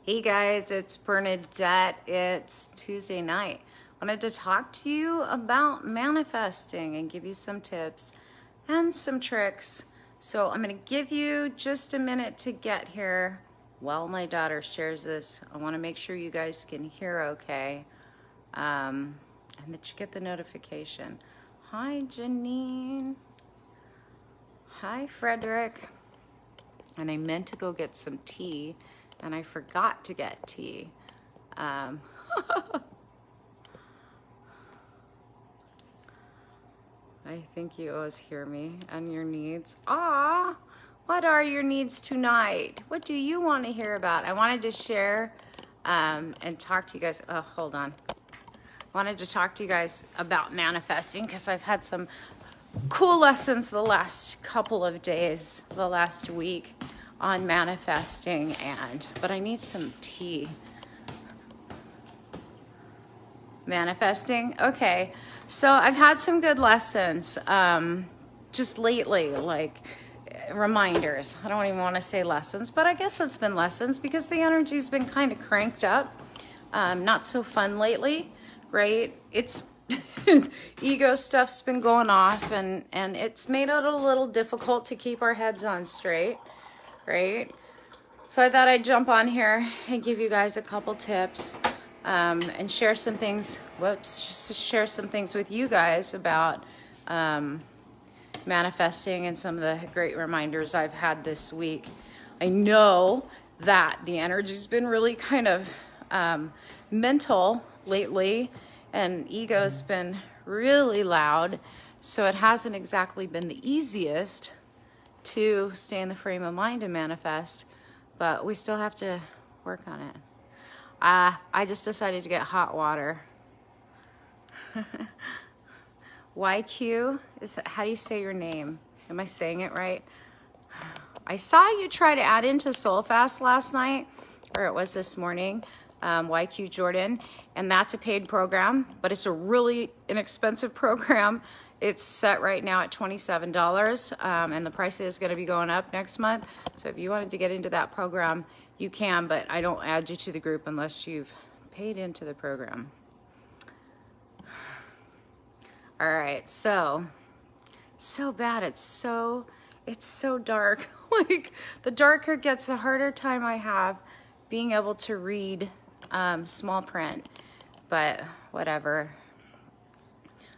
Hey guys, it's Bernadette. It's Tuesday night. Wanted to talk to you about manifesting and give you some tips and some tricks. So I'm going to give you just a minute to get here while my daughter shares this. I want to make sure you guys can hear okay, and that you get the notification. Hi Janine. Hi Frederick. And I meant to go get some tea and I forgot to get tea. I think you always hear me and your needs. What are your needs tonight? What do you want to hear about? I wanted to share and talk to you guys. Oh, hold on. I wanted to talk to you guys about manifesting because I've had some cool lessons the last couple of days, the last week on manifesting, but I need some tea. Manifesting, okay. So I've had some good lessons just lately, like reminders. I don't even want to say lessons, but I guess it's been lessons because the energy's been kind of cranked up. Not so fun lately, right? It's ego stuff's been going off and it's made it a little difficult to keep our heads on straight, right? So I thought I'd jump on here and give you guys a couple tips and share some things, just to share some things with you guys about manifesting and some of the great reminders I've had this week. I know that the energy's been really kind of mental lately and ego's been really loud, so it hasn't exactly been the easiest to stay in the frame of mind and manifest, but we still have to work on it. I just decided to get hot water. YQ, how do you say your name? Am I saying it right? I saw you try to add into Soul Fast last night, or it was this morning. YQ Jordan, and that's a paid program, but it's a really inexpensive program. It's set right now at $27, and the price is going to be going up next month. So if you wanted to get into that program, you can, but I don't add you to the group unless you've paid into the program. All right, so bad. It's so dark. Like, the darker it gets, the harder time I have being able to read small print, but whatever.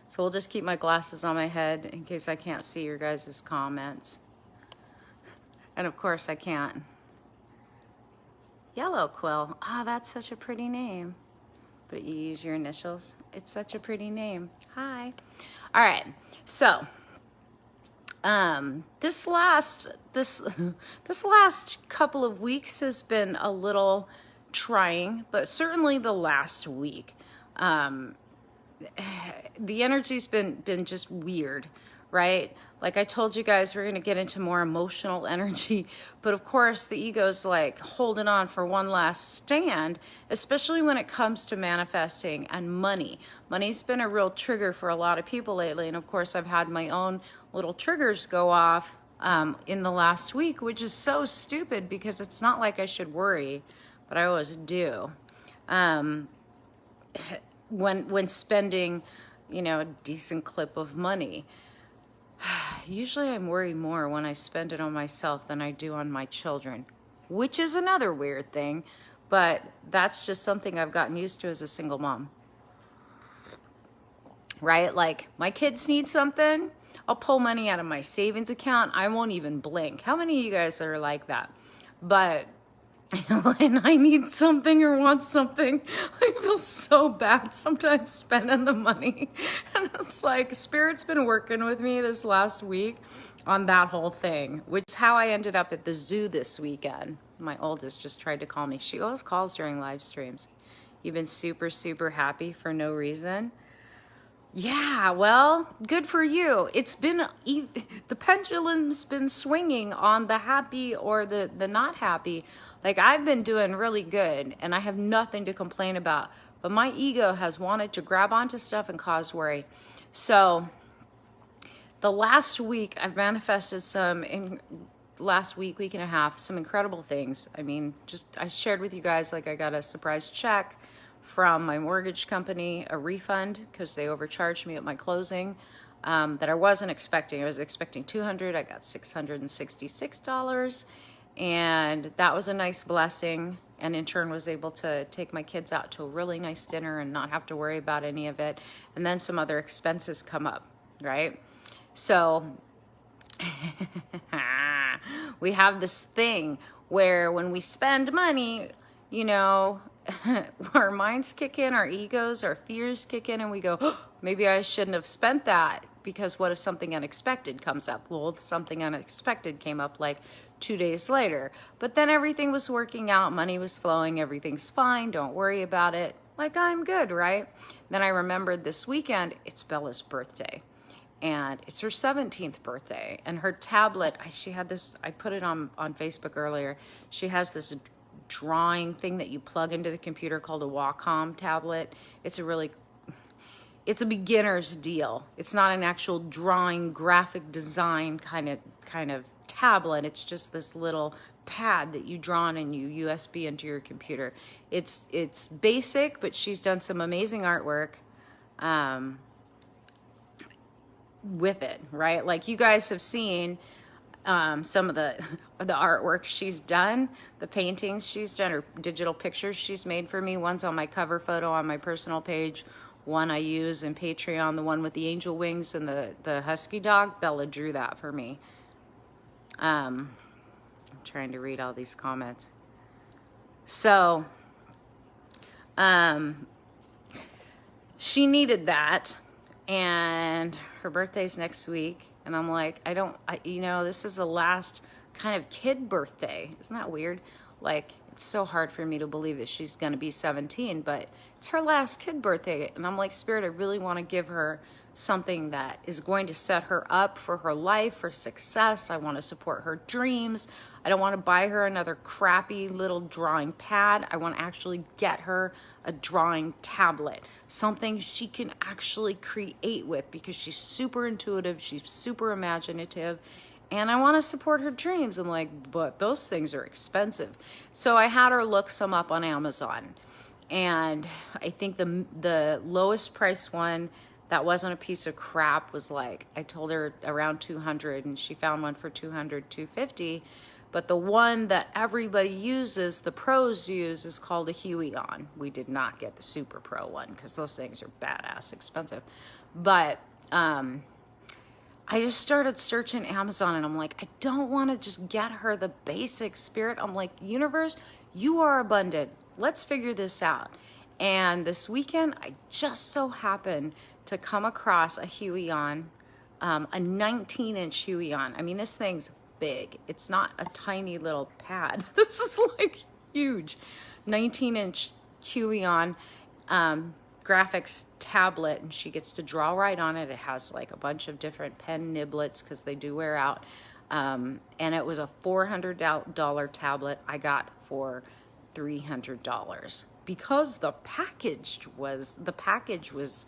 So we'll just keep my glasses on my head in case I can't see your guys' comments. And of course I can't. Yellow Quill. That's such a pretty name. But you use your initials. It's such a pretty name. Hi. All right. So this last couple of weeks has been a little trying, but certainly the last week, the energy's been just weird, right? Like I told you guys, we're going to get into more emotional energy, but of course the ego's like holding on for one last stand, especially when it comes to manifesting and money. Money's been a real trigger for a lot of people lately, and of course I've had my own little triggers go off in the last week, which is so stupid because it's not like I should worry, but I always do. When spending, a decent clip of money. Usually I'm worried more when I spend it on myself than I do on my children, which is another weird thing, but that's just something I've gotten used to as a single mom. Right? Like, my kids need something, I'll pull money out of my savings account. I won't even blink. How many of you guys are like that? But when I need something or want something, I feel so bad sometimes spending the money. And it's like, Spirit's been working with me this last week on that whole thing, which is how I ended up at the zoo this weekend. My oldest just tried to call me. She always calls during live streams. You've been super, super happy for no reason. Yeah, well, good for you. It's been, the pendulum's been swinging on the happy or the not happy. Like, I've been doing really good and I have nothing to complain about, but my ego has wanted to grab onto stuff and cause worry. So the last week I've manifested some last week and a half, some incredible things. I mean, just I shared with you guys, like, I got a surprise check from my mortgage company, a refund because they overcharged me at my closing, that I wasn't expecting. I was expecting $200. I got $666, and that was a nice blessing. And in turn was able to take my kids out to a really nice dinner and not have to worry about any of it. And then some other expenses come up, right? So we have this thing where when we spend money, you know, our minds kick in, our egos, our fears kick in, and we go, oh, maybe I shouldn't have spent that, because what if something unexpected comes up? Well, something unexpected came up like 2 days later, but then everything was working out, money was flowing, everything's fine, don't worry about it, like I'm good, right? Then I remembered this weekend, it's Bella's birthday. And it's her 17th birthday, and her tablet, she had this, I put it on Facebook earlier, she has this drawing thing that you plug into the computer called a Wacom tablet. It's a beginner's deal. It's not an actual drawing, graphic design kind of tablet. It's just this little pad that you draw on and you USB into your computer. It's basic, but she's done some amazing artwork. With it, right? Like you guys have seen some of the artwork she's done, the paintings she's done, or digital pictures she's made for me. One's on my cover photo on my personal page, one I use in Patreon, the one with the angel wings and the husky dog. Bella drew that for me. I'm trying to read all these comments. So she needed that, and her birthday's next week, and I'm like, you know, this is the last kind of kid birthday. Isn't that weird? Like, it's so hard for me to believe that she's gonna be 17, but it's her last kid birthday, and I'm like, Spirit, I really want to give her something that is going to set her up for her life, for success. I want to support her dreams. I don't want to buy her another crappy little drawing pad. I want to actually get her a drawing tablet, something she can actually create with, because she's super intuitive, she's super imaginative, and I want to support her dreams. I'm like, but those things are expensive. So I had her look some up on Amazon, and I think the lowest price one that wasn't a piece of crap was, like, I told her around 200, and she found one for 200, 250. But the one that everybody uses, the pros use, is called a Huion. We did not get the Super Pro one because those things are badass expensive. But I just started searching Amazon, and I'm like, I don't want to just get her the basic, Spirit. I'm like, universe, you are abundant. Let's figure this out. And this weekend, I just so happened to come across a Huion, a 19-inch Huion. I mean, this thing's big. It's not a tiny little pad. This is like huge. 19-inch Huion graphics tablet, and she gets to draw right on it. It has like a bunch of different pen niblets because they do wear out. And it was a $400 tablet I got for $300 because the package was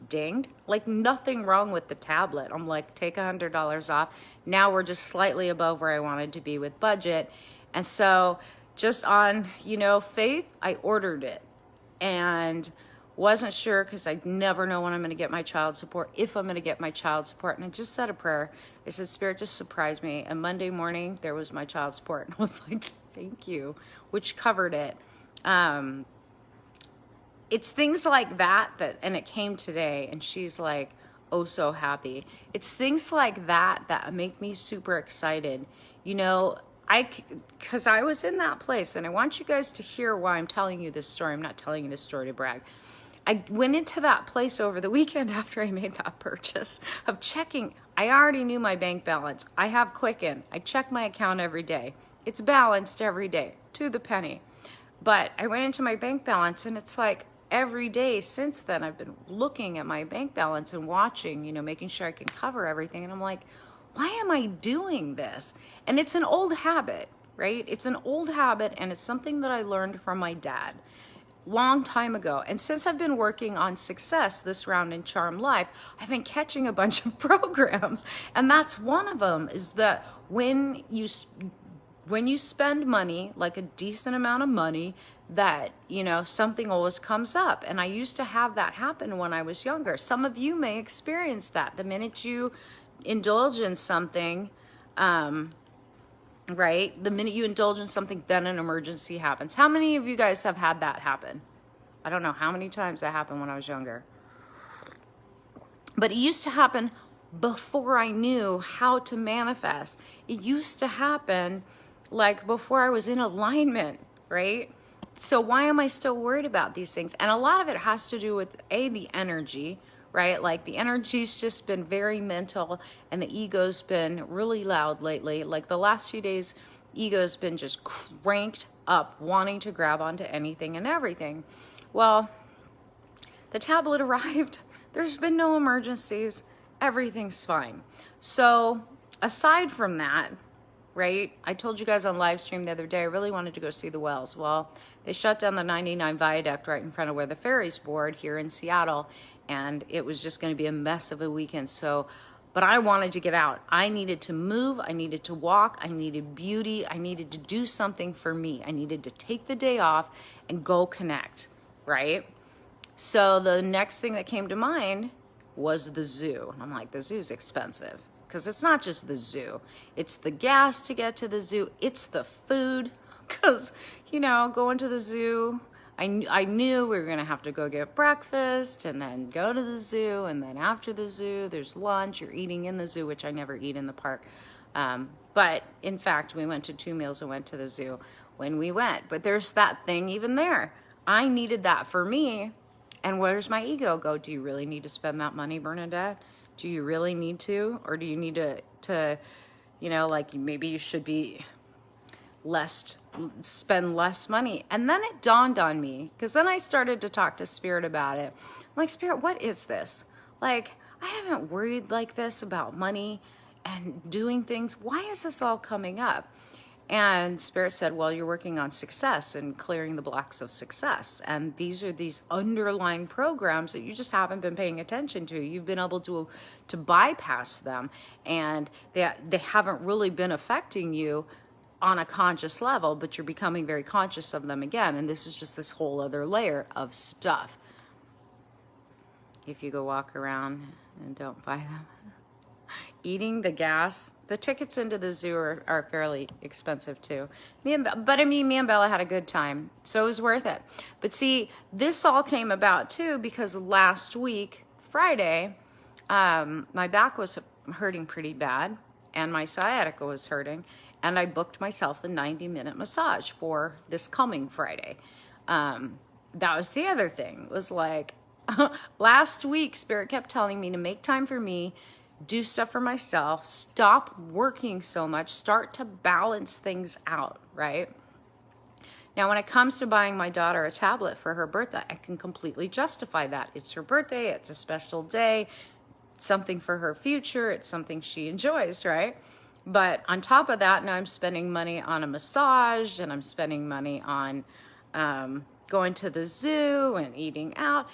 dinged. Like, nothing wrong with the tablet. I'm like, take $100 off. Now we're just slightly above where I wanted to be with budget. And so just on, you know, faith, I ordered it, and wasn't sure, because I never know when I'm going to get my child support, if I'm going to get my child support. And I just said a prayer. I said, Spirit, just surprise me. And Monday morning, there was my child support. And I was like, thank you, which covered it. It's things like that, and it came today, and she's like, oh, so happy. It's things like that that make me super excited. You know, because I was in that place, and I want you guys to hear why I'm telling you this story. I'm not telling you this story to brag. I went into that place over the weekend after I made that purchase of checking. I already knew my bank balance. I have Quicken. I check my account every day. It's balanced every day to the penny. But I went into my bank balance, and it's like, every day since then, I've been looking at my bank balance and watching, you know, making sure I can cover everything. And I'm like, why am I doing this? And it's an old habit, right? It's an old habit, and it's something that I learned from my dad. long time ago. And since I've been working on success this round in Charm Life, I've been catching a bunch of programs. And that's one of them, is that when you spend money, like a decent amount of money, that, you know, something always comes up. And I used to have that happen when I was younger. Some of you may experience that. The minute you indulge in something, right? The minute you indulge in something, then an emergency happens. How many of you guys have had that happen? I don't know how many times that happened when I was younger. But it used to happen before I knew how to manifest. It used to happen like before I was in alignment, right? So why am I still worried about these things? And a lot of it has to do with the energy, right? Like the energy's just been very mental, and the ego's been really loud lately. Like the last few days, ego's been just cranked up, wanting to grab onto anything and everything. Well, the tablet arrived. There's been no emergencies. Everything's fine. So aside from that, right, I told you guys on live stream the other day, I really wanted to go see the whales. Well, they shut down the 99 viaduct right in front of where the ferries board here in Seattle, and it was just going to be a mess of a weekend. So, but I wanted to get out. I needed to move. I needed to walk. I needed beauty. I needed to do something for me. I needed to take the day off and go connect, right? So the next thing that came to mind was the zoo. I'm like, the zoo's expensive. Because it's not just the zoo. It's the gas to get to the zoo. It's the food. Because, you know, going to the zoo, I knew we were going to have to go get breakfast and then go to the zoo. And then after the zoo, there's lunch. You're eating in the zoo, which I never eat in the park. But in fact, we went to 2 meals and went to the zoo when we went. But there's that thing even there. I needed that for me. And where's my ego go? Do you really need to spend that money, Bernadette? Do you really need to? Or do you need to, you know, like maybe you should be spend less money? And then it dawned on me, because then I started to talk to Spirit about it. I'm like, Spirit, what is this? Like, I haven't worried like this about money and doing things. Why is this all coming up? And Spirit said, well, you're working on success and clearing the blocks of success. And these are these underlying programs that you just haven't been paying attention to. You've been able to bypass them, and they haven't really been affecting you on a conscious level, but you're becoming very conscious of them again. And this is just this whole other layer of stuff. If you go walk around and don't buy them. Eating the gas, the tickets into the zoo are fairly expensive too. Me and Bella had a good time, so it was worth it. But see, this all came about too because last week, Friday, my back was hurting pretty bad and my sciatica was hurting, and I booked myself a 90-minute massage for this coming Friday. That was the other thing. It was like last week, Spirit kept telling me to make time for me, do stuff for myself, stop working so much, start to balance things out, right? Now, when it comes to buying my daughter a tablet for her birthday, I can completely justify that. It's her birthday, it's a special day, it's something for her future, it's something she enjoys, right? But on top of that, now I'm spending money on a massage, and I'm spending money on going to the zoo and eating out.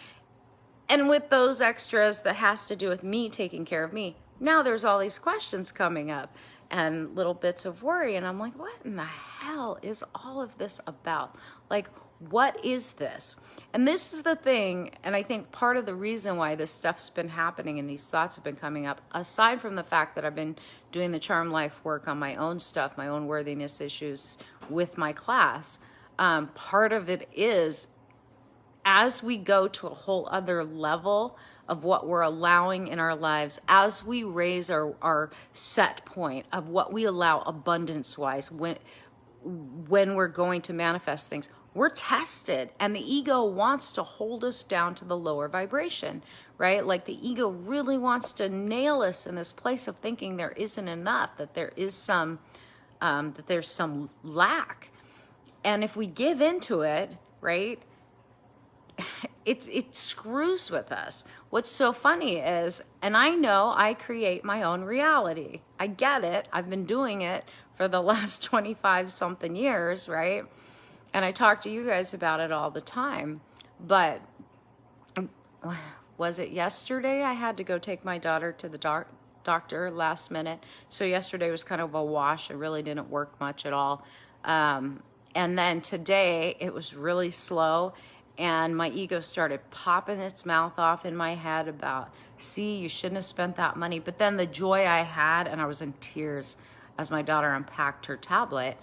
And with those extras that has to do with me taking care of me, now there's all these questions coming up and little bits of worry. And I'm like, what in the hell is all of this about? Like, what is this? And this is the thing, and I think part of the reason why this stuff's been happening and these thoughts have been coming up, aside from the fact that I've been doing the Charm Life work on my own stuff, my own worthiness issues with my class, part of it is, as we go to a whole other level of what we're allowing in our lives, as we raise our set point of what we allow abundance-wise when we're going to manifest things, we're tested, and the ego wants to hold us down to the lower vibration, right? Like the ego really wants to nail us in this place of thinking there isn't enough, that there is some, that there's some lack. And if we give into it, right, it screws with us. What's so funny is, and I know I create my own reality. I get it. I've been doing it for the last 25 something years, right? And I talk to you guys about it all the time. But was it yesterday? I had to go take my daughter to the doctor last minute. So yesterday was kind of a wash. It really didn't work much at all. And then today it was really slow. And my ego started popping its mouth off in my head about, see, you shouldn't have spent that money. But then the joy I had, and I was in tears as my daughter unpacked her tablet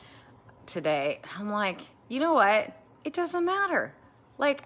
today. I'm like, you know what? It doesn't matter. Like,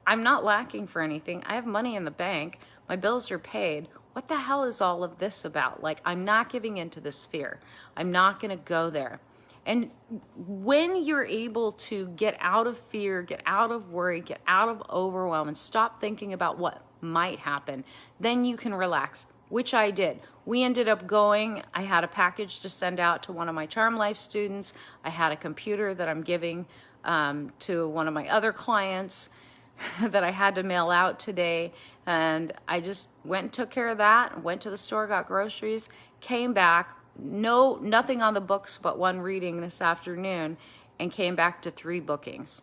I'm not lacking for anything. I have money in the bank. My bills are paid. What the hell is all of this about? Like, I'm not giving into this fear. I'm not going to go there. And when you're able to get out of fear, get out of worry, get out of overwhelm, and stop thinking about what might happen, then you can relax, which I did. We ended up going, I had a package to send out to one of my Charm Life students. I had a computer that I'm giving to one of my other clients that I had to mail out today. And I just went and took care of that, went to the store, got groceries, came back, nothing on the books but one reading this afternoon, and came back to 3 bookings.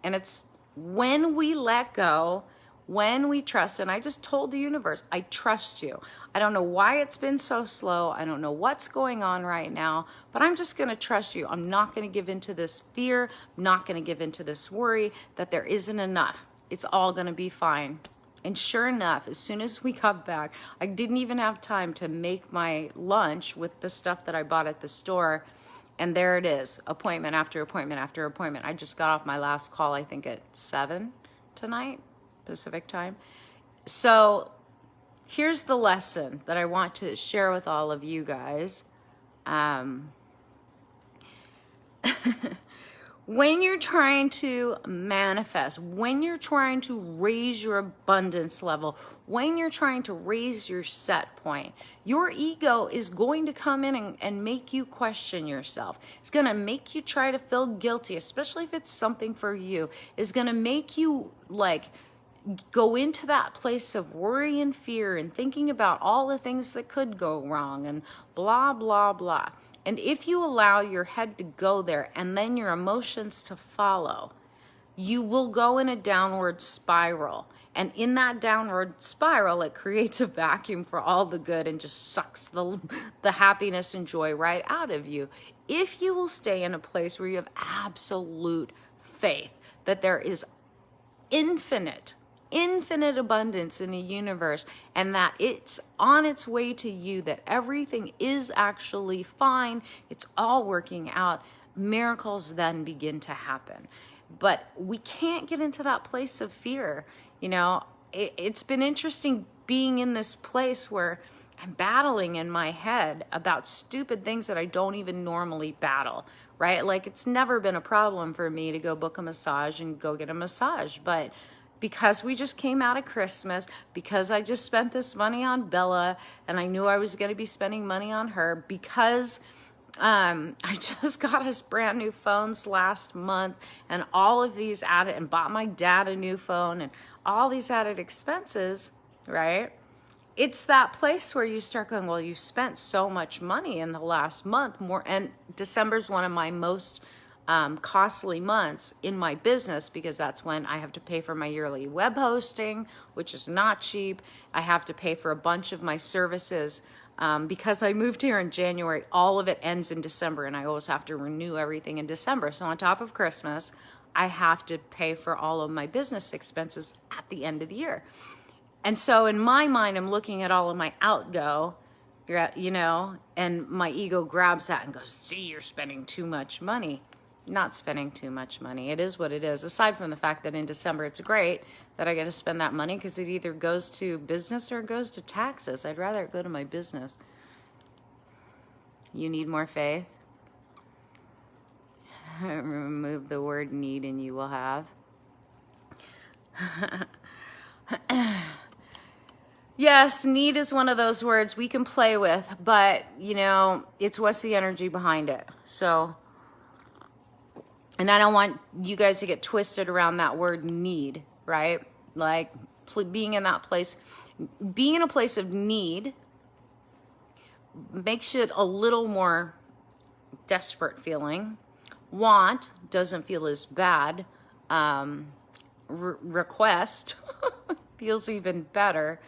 And it's when we let go, when we trust, and I just told the universe, I trust you. I don't know why it's been so slow. I don't know what's going on right now, but I'm just going to trust you. I'm not going to give into this fear. I'm not going to give into this worry that there isn't enough. It's all going to be fine. And sure enough, as soon as we got back, I didn't even have time to make my lunch with the stuff that I bought at the store. And there it is, appointment after appointment after appointment. I just got off my last call, I think at 7 tonight, Pacific time. So here's the lesson that I want to share with all of you guys. When you're trying to manifest, when you're trying to raise your abundance level, when you're trying to raise your set point, your ego is going to come in and make you question yourself. It's going to make you try to feel guilty, especially if it's something for you. It's going to make you like go into that place of worry and fear and thinking about all the things that could go wrong and blah, blah, blah. And if you allow your head to go there and then your emotions to follow, you will go in a downward spiral. And in that downward spiral, it creates a vacuum for all the good and just sucks the happiness and joy right out of you. If you will stay in a place where you have absolute faith that there is infinite abundance in the universe and that it's on its way to you, that everything is actually fine, it's all working out, miracles then begin to happen. But we can't get into that place of fear. You know, it's been interesting being in this place where I'm battling in my head about stupid things that I don't even normally battle, right? Like, it's never been a problem for me to go book a massage and go get a massage, but because we just came out of Christmas, because I just spent this money on Bella and I knew I was going to be spending money on her, because I just got us brand new phones last month and all of these added, and bought my dad a new phone and all these added expenses, right? It's that place where you start going, well, you've spent so much money in the last month more. And December's one of my most costly months in my business, because that's when I have to pay for my yearly web hosting, which is not cheap. I have to pay for a bunch of my services. Because I moved here in January, all of it ends in December, and I always have to renew everything in December. So on top of Christmas, I have to pay for all of my business expenses at the end of the year. And so in my mind, I'm looking at all of my outgo, you know, and my ego grabs that and goes, see, you're spending too much money. Not spending too much money. It is what it is. Aside from the fact that in December, it's great that I get to spend that money because it either goes to business or it goes to taxes. I'd rather it go to my business. You need more faith? Remove the word need and you will have. Yes, need is one of those words we can play with, but, you know, it's what's the energy behind it. So, and I don't want you guys to get twisted around that word need, right? Like being in that place, being in a place of need makes it a little more desperate feeling. Want doesn't feel as bad. Request feels even better.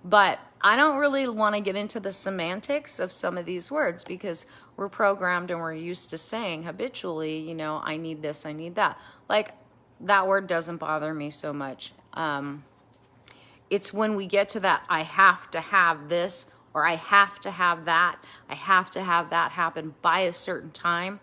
But I don't really want to get into the semantics of some of these words because we're programmed and we're used to saying habitually, you know, I need this, I need that. Like, that word doesn't bother me so much. It's when we get to that, I have to have this, or I have to have that, I have to have that happen by a certain time,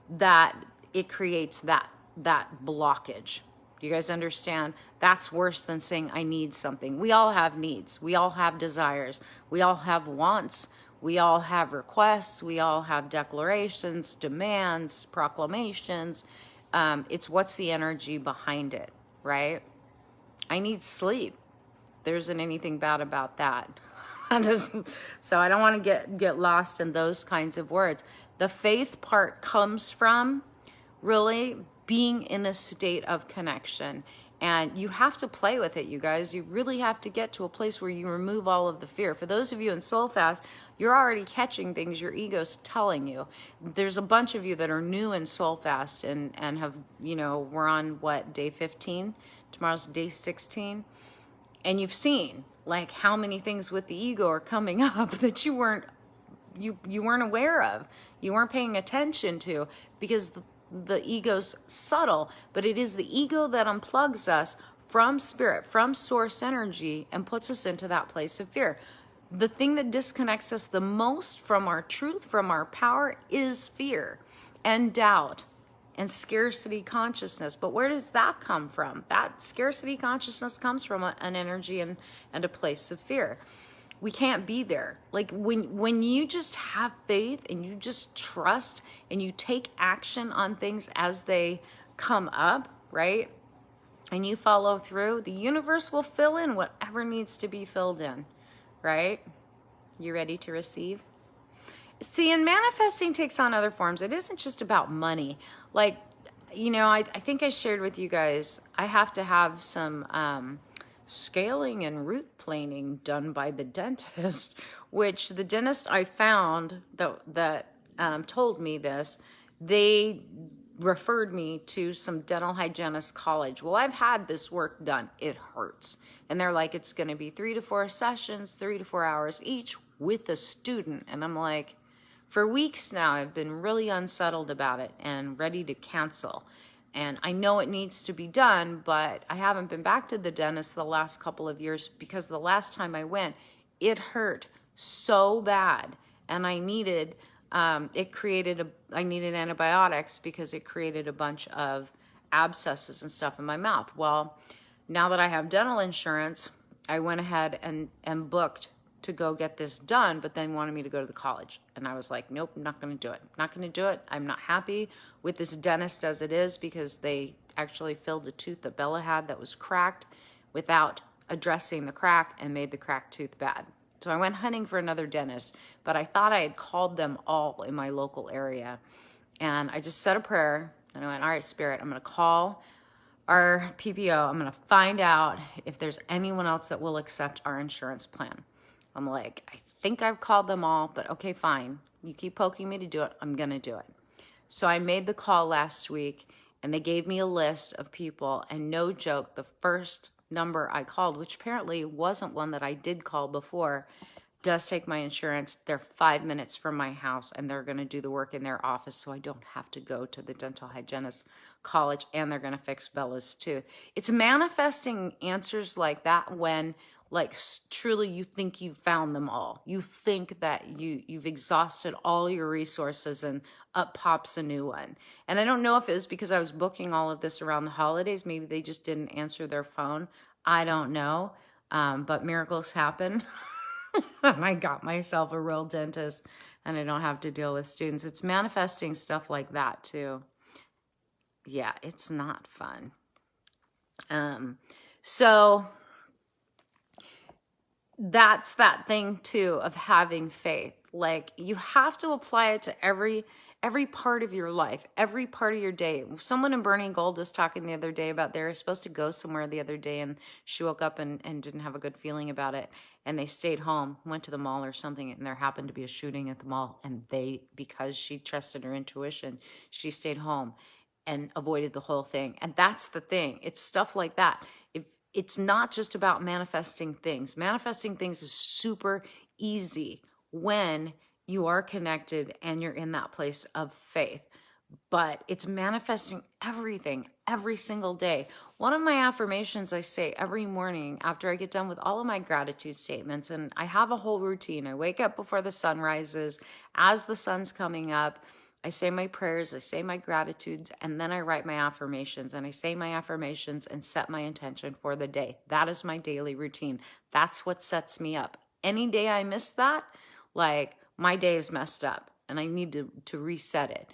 that it creates that blockage. Do you guys understand? That's worse than saying I need something. We all have needs. We all have desires. We all have wants. We all have requests. We all have declarations, demands, proclamations. It's what's the energy behind it, right? I need sleep. There isn't anything bad about that. So I don't want to get lost in those kinds of words. The faith part comes from really being in a state of connection. And you have to play with it, you guys. You really have to get to a place where you remove all of the fear. For those of you in Soul Fast, you're already catching things your ego's telling you. There's a bunch of you that are new in Soul Fast and have, you know, we're on what, day 15? Tomorrow's day 16. And you've seen like how many things with the ego are coming up that you weren't aware of, you weren't paying attention to, because the ego's subtle, but it is the ego that unplugs us from spirit, from source energy, and puts us into that place of fear. The thing that disconnects us the most from our truth, from our power, is fear and doubt and scarcity consciousness. But where does that come from? That scarcity consciousness comes from an energy and a place of fear. We can't be there. Like when you just have faith and you just trust and you take action on things as they come up, right? And you follow through, the universe will fill in whatever needs to be filled in, right? You ready to receive? See, and manifesting takes on other forms. It isn't just about money. Like, you know, I think I shared with you guys, I have to have some scaling and root planing done by the dentist, which the dentist I found that told me this, they referred me to some dental hygienist college. Well, I've had this work done. It hurts. And they're like, it's going to be 3 to 4 sessions, 3 to 4 hours each with a student. And I'm like, for weeks now, I've been really unsettled about it and ready to cancel. And I know it needs to be done, but I haven't been back to the dentist the last couple of years because the last time I went, it hurt so bad. And I needed, I needed antibiotics because it created a bunch of abscesses and stuff in my mouth. Well, now that I have dental insurance, I went ahead and booked to go get this done, but then wanted me to go to the college. And I was like, nope, I'm not going to do it. Not going to do it. I'm not happy with this dentist as it is because they actually filled a tooth that Bella had that was cracked without addressing the crack and made the cracked tooth bad. So I went hunting for another dentist, but I thought I had called them all in my local area. And I just said a prayer and I went, all right, Spirit, I'm going to call our PPO. I'm going to find out if there's anyone else that will accept our insurance plan. I'm like, I think I've called them all, but okay, fine. You keep poking me to do it, I'm gonna do it. So I made the call last week and they gave me a list of people, and no joke, the first number I called, which apparently wasn't one that I did call before, does take my insurance. They're 5 minutes from my house and they're gonna do the work in their office so I don't have to go to the dental hygienist college, and they're gonna fix Bella's tooth. It's manifesting answers like that when like truly you think you've found them all. You think that you've exhausted all your resources and up pops a new one. And I don't know if it was because I was booking all of this around the holidays. Maybe they just didn't answer their phone. I don't know. But miracles happen. And I got myself a real dentist and I don't have to deal with students. It's manifesting stuff like that too. Yeah, it's not fun. So that's that thing too of having faith. Like, you have to apply it to every part of your life, every part of your day. Someone in Burning Gold was talking the other day about they were supposed to go somewhere the other day, and she woke up and didn't have a good feeling about it. And they stayed home, went to the mall or something, and there happened to be a shooting at the mall. And because she trusted her intuition, she stayed home and avoided the whole thing. And that's the thing. It's stuff like that. If it's not just about manifesting things. Manifesting things is super easy when you are connected and you're in that place of faith. But it's manifesting everything every single day. One of my affirmations I say every morning after I get done with all of my gratitude statements, and I have a whole routine. I wake up before the sun rises. As the sun's coming up, I say my prayers, I say my gratitudes, and then I write my affirmations. And I say my affirmations and set my intention for the day. That is my daily routine. That's what sets me up. Any day I miss that, like, my day is messed up and I need to reset it.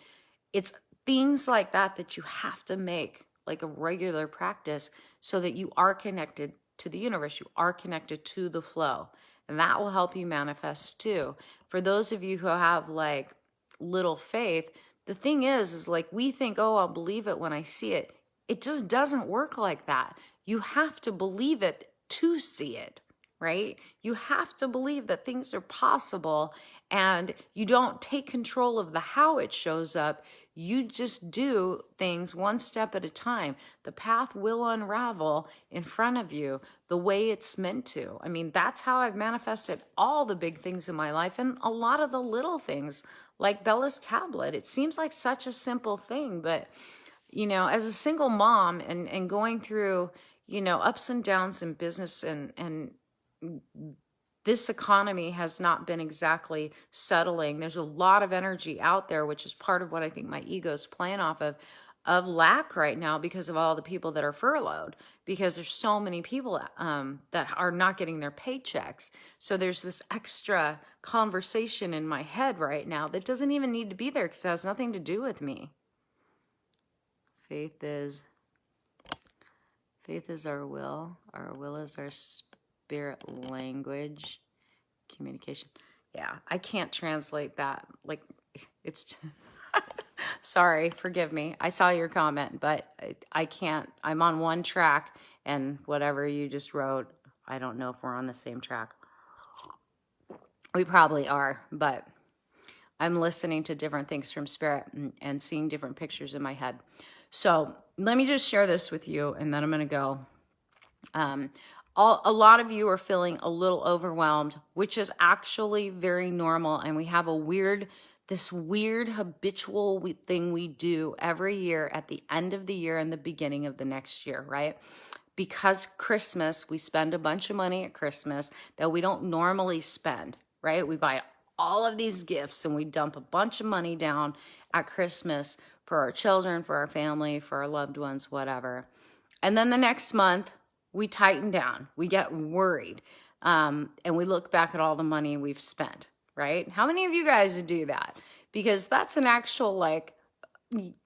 It's things like that that you have to make like a regular practice so that you are connected to the universe. You are connected to the flow, and that will help you manifest too. For those of you who have like little faith, the thing is like, we think, oh, I'll believe it when I see it. It just doesn't work like that. You have to believe it to see it. Right? You have to believe that things are possible, and you don't take control of the how it shows up. You just do things one step at a time. The path will unravel in front of you the way it's meant to. I mean, that's how I've manifested all the big things in my life, and a lot of the little things like Bella's tablet. It seems like such a simple thing, but you know, as a single mom and going through, you know, ups and downs in business, and this economy has not been exactly settling. There's a lot of energy out there, which is part of what I think my ego's playing off of lack right now because of all the people that are furloughed, because there's so many people that are not getting their paychecks. So there's this extra conversation in my head right now that doesn't even need to be there because it has nothing to do with me. Faith is our will. Our will is our spirit language, communication. Yeah, I can't translate that. Like, it's sorry, forgive me. I saw your comment, but I can't. I'm on one track, and whatever you just wrote, I don't know if we're on the same track. We probably are, but I'm listening to different things from spirit and seeing different pictures in my head. So let me just share this with you, and then I'm going to go. A lot of you are feeling a little overwhelmed, which is actually very normal. And we have this weird habitual thing we do every year at the end of the year and the beginning of the next year, right? Because Christmas, we spend a bunch of money at Christmas that we don't normally spend, right? We buy all of these gifts and we dump a bunch of money down at Christmas for our children, for our family, for our loved ones, whatever. And then the next month, we tighten down, we get worried, and we look back at all the money we've spent, right? How many of you guys do that? Because that's an actual, like,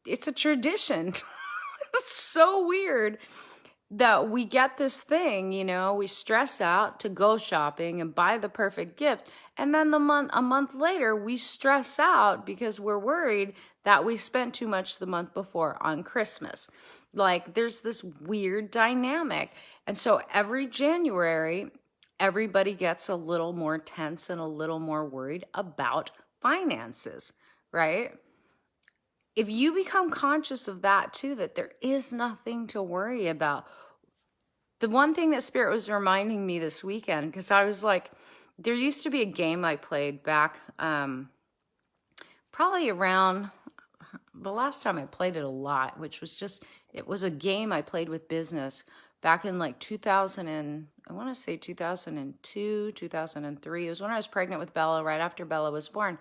it's a tradition. It's so weird that we get this thing, you know, we stress out to go shopping and buy the perfect gift. And then a month later, we stress out because we're worried that we spent too much the month before on Christmas. Like, there's this weird dynamic. And so every January, everybody gets a little more tense and a little more worried about finances, right? If you become conscious of that too, that there is nothing to worry about. The one thing that Spirit was reminding me this weekend, because I was like, there used to be a game I played back, probably around the last time I played it a lot, which was it was a game I played with business back in like 2002, 2003. It was when I was pregnant with Bella, right after Bella was born.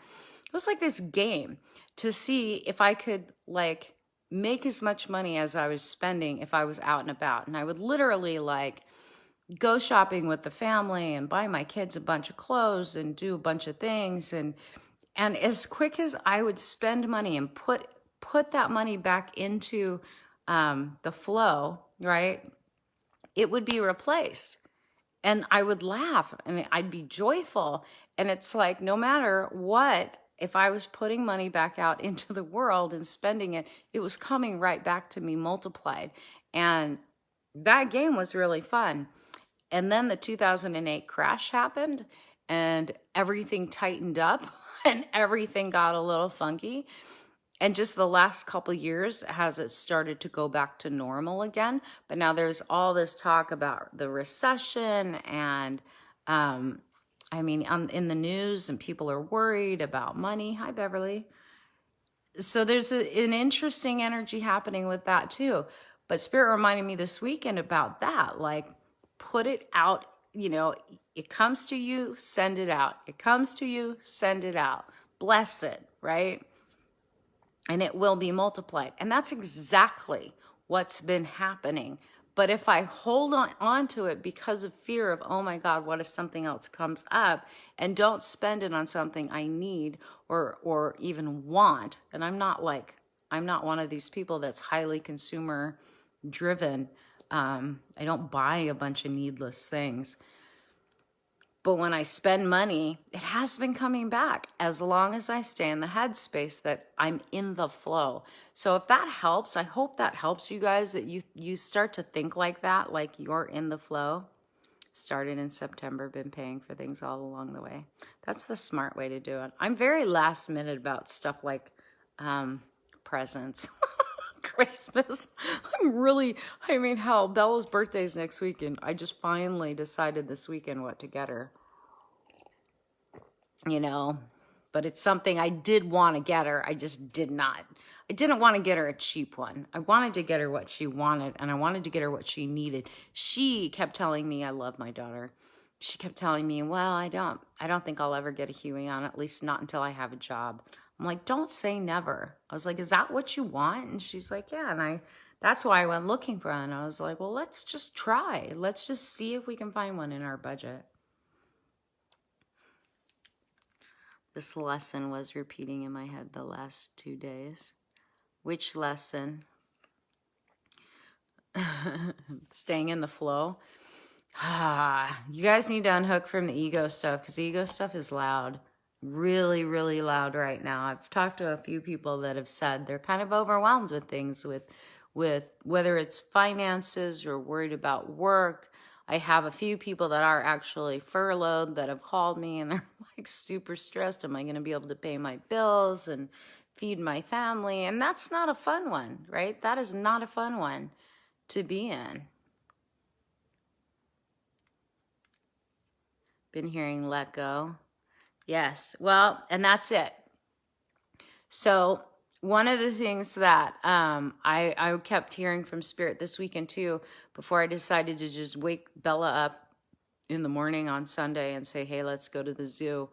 It was like this game to see if I could like make as much money as I was spending if I was out and about. And I would literally like go shopping with the family and buy my kids a bunch of clothes and do a bunch of things. And as quick as I would spend money and put that money back into the flow, right, it would be replaced. And I would laugh and I'd be joyful. And it's like, no matter what, if I was putting money back out into the world and spending it, it was coming right back to me multiplied. And that game was really fun. And then the 2008 crash happened and everything tightened up and everything got a little funky. And just the last couple years has it started to go back to normal again. But now there's all this talk about the recession and in the news, and people are worried about money. Hi, Beverly. So there's an interesting energy happening with that too. But Spirit reminded me this weekend about that. Like, put it out, it comes to you, send it out. It comes to you, send it out. Bless it, right? And it will be multiplied. And that's exactly what's been happening. But if I hold on to it because of fear of, oh my God, what if something else comes up, and don't spend it on something I need or even want, and I'm not one of these people that's highly consumer driven. I don't buy a bunch of needless things. But when I spend money, it has been coming back as long as I stay in the headspace that I'm in the flow. So if that helps, I hope that helps you guys, that you start to think like that, like you're in the flow. Started in September, been paying for things all along the way. That's the smart way to do it. I'm very last minute about stuff like presents. Christmas. Hell, Bella's birthday's next week, and I just finally decided this weekend what to get her. But it's something I did want to get her. I just did not. I didn't want to get her a cheap one. I wanted to get her what she wanted, and I wanted to get her what she needed. She kept telling me, I love my daughter. She kept telling me, well, I don't think I'll ever get a Huey on, at least not until I have a job. I'm like, don't say never. I was like, is that what you want? And she's like, yeah. And that's why I went looking for one. I was like, well, let's just try. Let's just see if we can find one in our budget. This lesson was repeating in my head the last 2 days. Which lesson? Staying in the flow. You guys need to unhook from the ego stuff, because the ego stuff is loud. Really, really loud right now. I've talked to a few people that have said they're kind of overwhelmed with things, with whether it's finances or worried about work. I have a few people that are actually furloughed that have called me, and they're like super stressed. Am I going to be able to pay my bills and feed my family? And that's not a fun one, right? That is not a fun one to be in. Been hearing let go. Yes, well, and that's it. So one of the things that I kept hearing from Spirit this weekend too, before I decided to just wake Bella up in the morning on Sunday and say, hey, let's go to the zoo,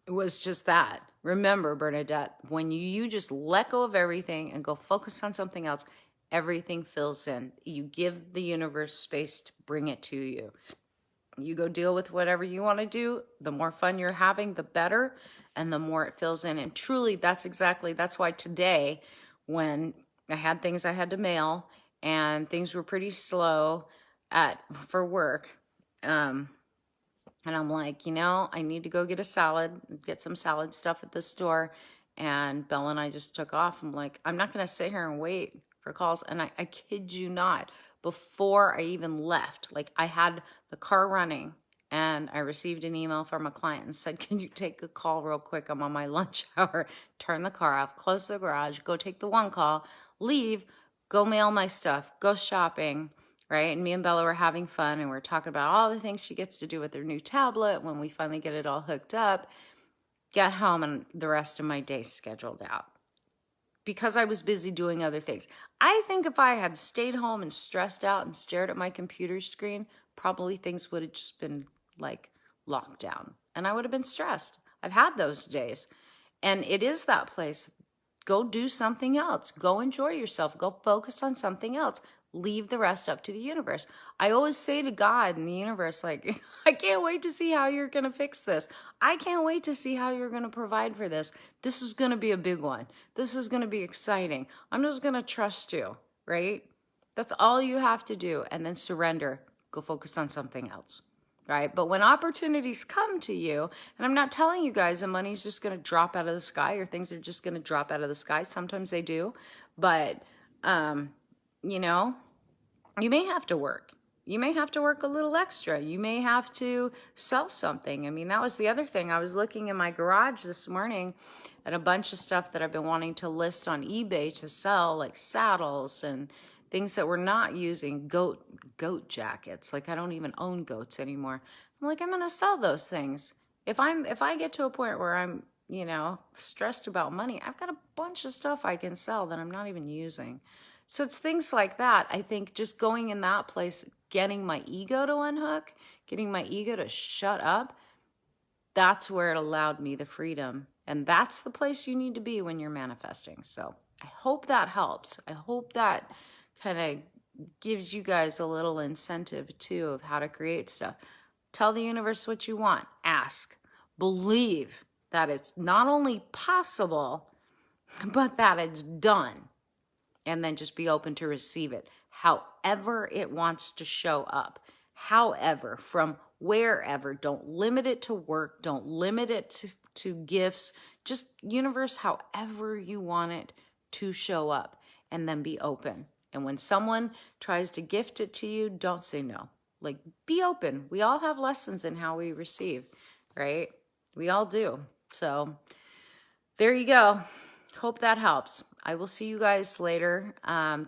it was just that. Remember, Bernadette, when you just let go of everything and go focus on something else, everything fills in. You give the universe space to bring it to you. You go deal with whatever you want to do. The more fun you're having, the better, and the more it fills in. And truly, that's why today, when I had things I had to mail and things were pretty slow for work, and I'm like, I need to go get some salad stuff at the store. And Bella and I just took off. I'm like, I'm not going to sit here and wait for calls. And I kid you not, before I even left, like, I had the car running and I received an email from a client and said, can you take a call real quick? I'm on my lunch hour. Turn the car off, close the garage, go take the one call, leave, go mail my stuff, go shopping, right? And me and Bella were having fun, and we're talking about all the things she gets to do with her new tablet when we finally get it all hooked up. Get home, and the rest of my day scheduled out, because I was busy doing other things. I think if I had stayed home and stressed out and stared at my computer screen, probably things would have just been like locked down, and I would have been stressed. I've had those days, and it is that place. Go do something else. Go enjoy yourself. Go focus on something else. Leave the rest up to the universe. I always say to God and the universe, like, I can't wait to see how you're going to fix this. I can't wait to see how you're going to provide for this. This is going to be a big one. This is going to be exciting. I'm just going to trust you, right? That's all you have to do. And then surrender. Go focus on something else. right? But when opportunities come to you, and I'm not telling you guys the money's just going to drop out of the sky or things are just going to drop out of the sky. Sometimes they do, but, you know, you may have to work. You may have to work a little extra. You may have to sell something. I mean, that was the other thing. I was looking in my garage this morning at a bunch of stuff that I've been wanting to list on eBay to sell, like saddles and things that we're not using, goat jackets. Like I don't even own goats anymore. I'm like, I'm gonna sell those things. If I get to a point where I'm, you know, stressed about money, I've got a bunch of stuff I can sell that I'm not even using. So it's things like that. I think just going in that place, getting my ego to unhook, getting my ego to shut up, that's where it allowed me the freedom. And that's the place you need to be when you're manifesting. So I hope that helps. I hope that kind of gives you guys a little incentive too of how to create stuff. Tell the universe what you want. Ask. Believe that it's not only possible, but that it's done. And then just be open to receive it however it wants to show up. However, from wherever. Don't limit it to work. Don't limit it to gifts. Just universe, however you want it to show up. And then be open. And when someone tries to gift it to you, don't say no. Like, be open. We all have lessons in how we receive, right? We all do. So there you go. Hope that helps. I will see you guys later.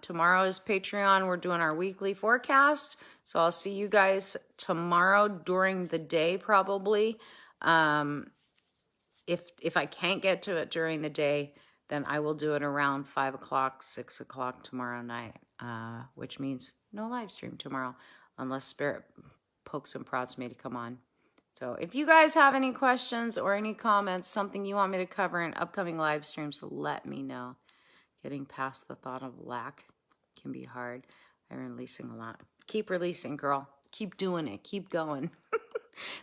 Tomorrow is Patreon. We're doing our weekly forecast. So I'll see you guys tomorrow during the day, probably. If I can't get to it during the day, then I will do it around 5 o'clock, 6 o'clock tomorrow night, which means no live stream tomorrow, unless Spirit pokes and prods me to come on. So if you guys have any questions or any comments, something you want me to cover in upcoming live streams, let me know. Getting past the thought of lack can be hard. I'm releasing a lot. Keep releasing, girl. Keep doing it. Keep going.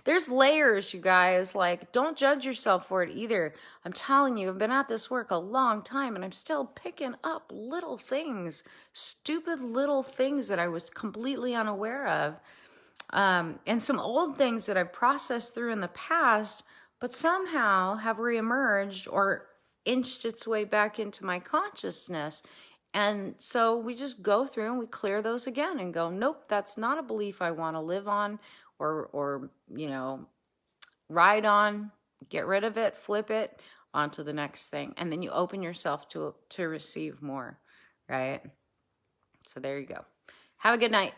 There's layers, you guys. Like, don't judge yourself for it either. I'm telling you, I've been at this work a long time, and I'm still picking up little things, stupid little things that I was completely unaware of. And some old things that I've processed through in the past, but somehow have reemerged or inched its way back into my consciousness. And so we just go through and we clear those again and go, nope, that's not a belief I want to live on or you know, ride on. Get rid of it, flip it onto the next thing. And then you open yourself to receive more, right? So there you go. Have a good night.